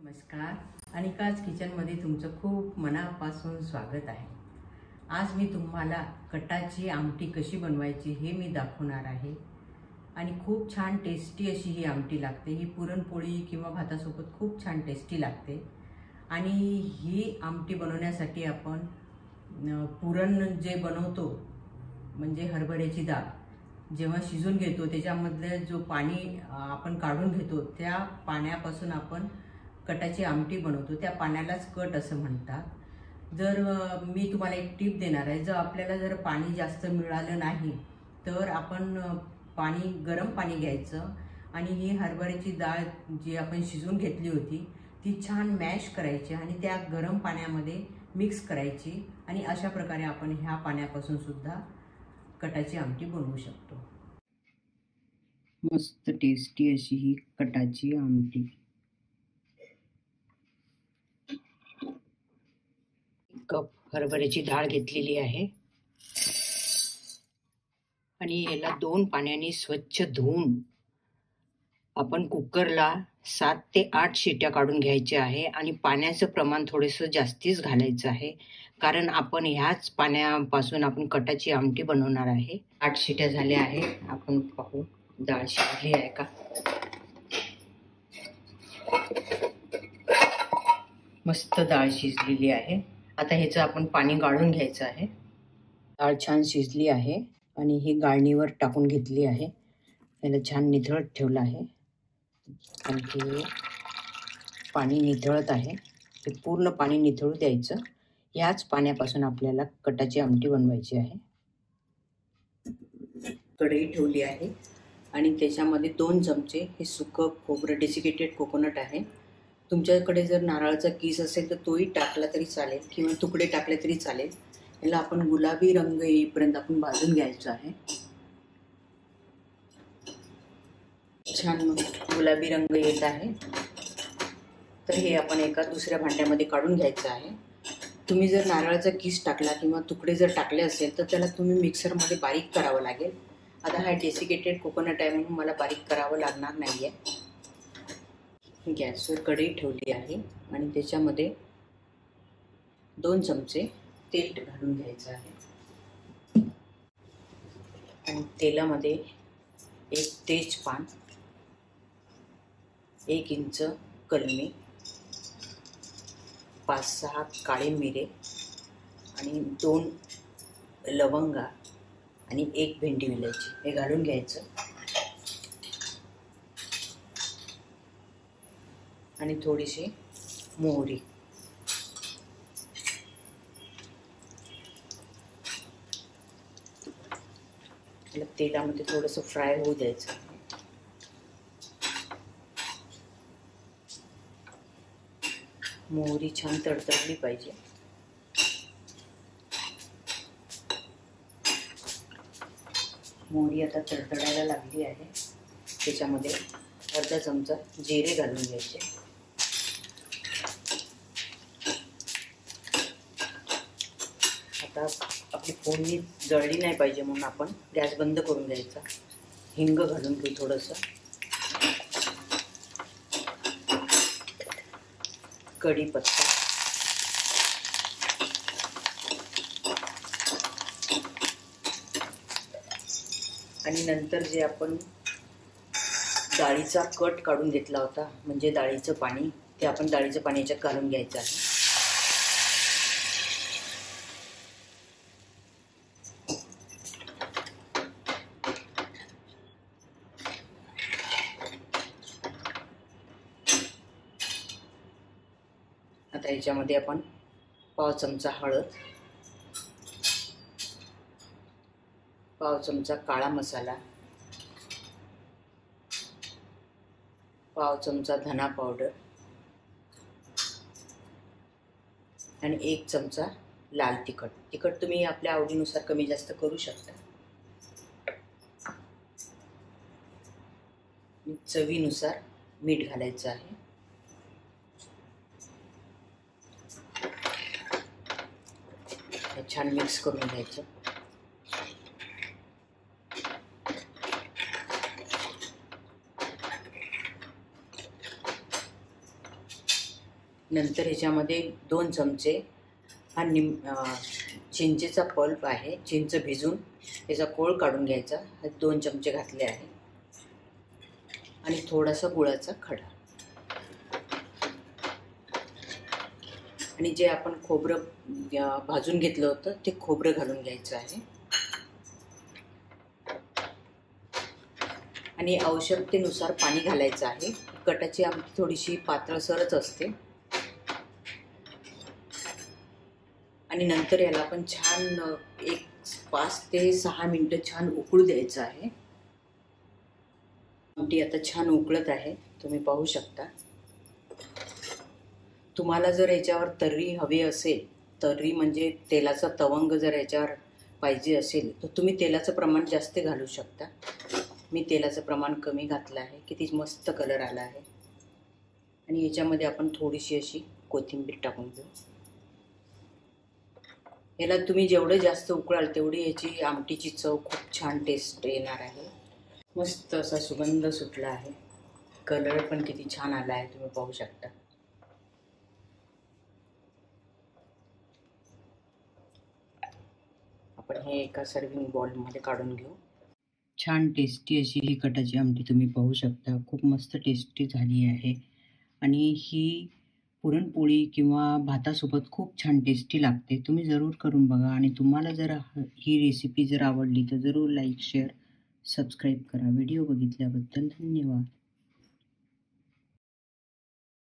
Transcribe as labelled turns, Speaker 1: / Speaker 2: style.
Speaker 1: नमस्कार, अनिकाज किचनमध्ये तुमचं खूप मनापासून स्वागत आहे। आज मी तुम्हाला कटाची आमटी कशी बनवायची हे मी दाखवणार आहे आणि खूप छान टेस्टी अशी ही आमटी लागते। ही पुरणपोळी किंवा भातासोबत खूप छान टेस्टी लागते। आणि ही आमटी बनवण्यासाठी आपण पुरण जे बनवतो म्हणजे हरभऱ्याची डाळ जेव्हा शिजून घेतो त्याच्यामधले जो पाणी आपण काढून घेतो त्या पाण्यापासून आपण कटाची आमटी बनवतो। त्या पाण्यालाच कट असं म्हणतात। जर मी तुम्हाला एक टिप देणार आहे, जर आपल्याला जर पाणी जास्त मिळालं नाही तर आपण गरम पाणी घ्यायचं आणि ही हरभऱ्याची डाळ जी आपण शिजून घेतली होती ती छान मॅश करायची आणि त्या गरम पाण्यामध्ये मिक्स करायची आणि अशा प्रकारे आपण ह्या पाण्यापासून सुद्धा कटाची आमटी बनवू शकतो। मस्त टेस्टी अशी ही कटाची आमटी। कप हरभऱ्याची डाळ घेतलेली आहे आणि याला 2 पाण्याने स्वच्छ धुवून आपण कुकरला 7 ते 8 शिट्या काढून घ्यायचे आहे आणि पाण्याचं प्रमाण थोडंसं जास्तीच घालायचं आहे, कारण आपण ह्याच पाण्यापासून आपण कटाची आमटी बनवणार आहे। 8 शिट्या झाल्या आहे, आपण पाहू डाळ शिजली आहे का। मस्त डाळ शिजलेली आहे। आता ह्याचं आपण पाणी गाळून घ्यायचं आहे। डाळ छान शिजली आहे आणि ही गाळणीवर टाकून घेतली आहे। याला छान निथळत ठेवलं आहे आणि हे पाणी निथळत आहे। हे पूर्ण पाणी निथळू द्यायचं। याच पाण्यापासून आपल्याला कटाची आमटी बनवायची आहे। कढई ठेवली आहे आणि त्याच्यामध्ये 2 चमचे हे सुकं खोबरं डेसिकेटेड कोकोनट आहे। तुमच्याकडे जर नारळाचा कीस असेल तर तोही टाकला तरी चालेल किंवा तुकडे टाकले तरी चालेल। याला आपण गुलाबी रंग येईपर्यंत आपण भाजून घ्यायचं आहे। छान गुलाबी रंग येत आहे तर हे आपण एका दुसऱ्या भांड्यामध्ये काढून घ्यायचं आहे। तुम्ही जर नारळाचा कीस टाकला किंवा तुकडे जर टाकले असेल तर त्याला तुम्ही मिक्सरमध्ये बारीक करावं लागेल। आता हा डेसिकेटेड कोकोनट आहे म्हणून मला बारीक करावं लागणार नाहीये। गॅसवर कढई ठेवली आहे आणि त्याच्यामध्ये 2 चमचे तेल घालून घ्यायचं आहे आणि तेलामध्ये 1 तेजपान, 1 इंच कलमी, 5-6 काळे मिरे आणि 2 लवंगा आणि 1 भेंडी विलायची हे घालून घ्यायचं आणि थोडीशी मोहरी। तेलामध्ये थोडंसं फ्राय होऊ द्यायचं। मोहरी छान तडतडली पाहिजे। मोहरी आता तडतडायला लागली आहे। त्याच्यामध्ये अर्धा चमचा जिरे घालून घ्यायचे। आता आपली फोडणी जळली नाही पाहिजे म्हणून आपण गॅस बंद करून द्यायचा। हिंग घालून घेऊ थोडंसं, कढीपत्ता आणि नंतर जे आपण डाळीचा कट काढून घेतला होता म्हणजे डाळीचं पाणी, ते आपण डाळीचं पाणी याच्यात घालून घ्यायचं आहे। आता याच्यामध्ये आपण पाव चमचा हळद, पाव चमचा काळा मसाला, पाव चमचा धना पावडर आणि 1 चमचा लाल तिखट। तिखट तुम्ही आपल्या आवडीनुसार कमी जास्त करू शकता। चवीनुसार मीठ घालायचं आहे। छान मिक्स करून घ्यायचं। नंतर ह्याच्यामध्ये 2 चमचे हा चिंचेचा पल्प आहे, चिंच भिजून त्याचा कोळ काढून घ्यायचा, 2 चमचे घातले आहे. आणि थोडासा गुळाचा खडा. आणि जे आपण खोबरं भाजून घेतलं होतं ते खोबरं घालून घ्यायचं आहे. आणि आवश्यकतेनुसार पाणी घालायचं आहे. कटाची आमटी थोडीशी पातळसरच असते. आणि नंतर याला आपण छान 5 ते 6 मिनिटं छान उकळू द्यायचं आहे. आमटी आता छान उकळत आहे, तुम्ही पाहू शकता. तुम्हाला जर याच्यावर तर्री हवी असेल, तर्री म्हणजे तेलाचा तवंग जर याच्यावर पाहिजे असेल तर तुम्ही तेलाचं प्रमाण जास्त घालू शकता. मी तेलाचं प्रमाण कमी घातलं आहे. किती मस्त कलर आला आहे. आणि याच्यामध्ये आपण थोडीशी अशी कोथिंबीर टाकून घेऊ. याला तुम्ही जेवढं जास्त उकळाल तेवढी याची आमटीची चव खूप छान टेस्ट येणार आहे. मस्त असा सुगंध सुटला आहे. कलर पण किती छान आला आहे, तुम्ही पाहू शकता. आपण हे एका सर्विंग बॉलमध्ये काढून घेऊ. छान टेस्टी अशी ही कटाची आमटी तुम्ही पाहू शकता. खूप मस्त टेस्टी झाली आहे. आणि ही पुरणपोळी किंवा भातासोबत खूप छान टेस्टी लागते. तुम्ही जरूर करून बघा. आणि तुम्हाला जर ही रेसिपी जर आवडली तर जरूर लाईक, शेअर, सबस्क्राईब करा. व्हिडिओ बघितल्याबद्दल धन्यवाद.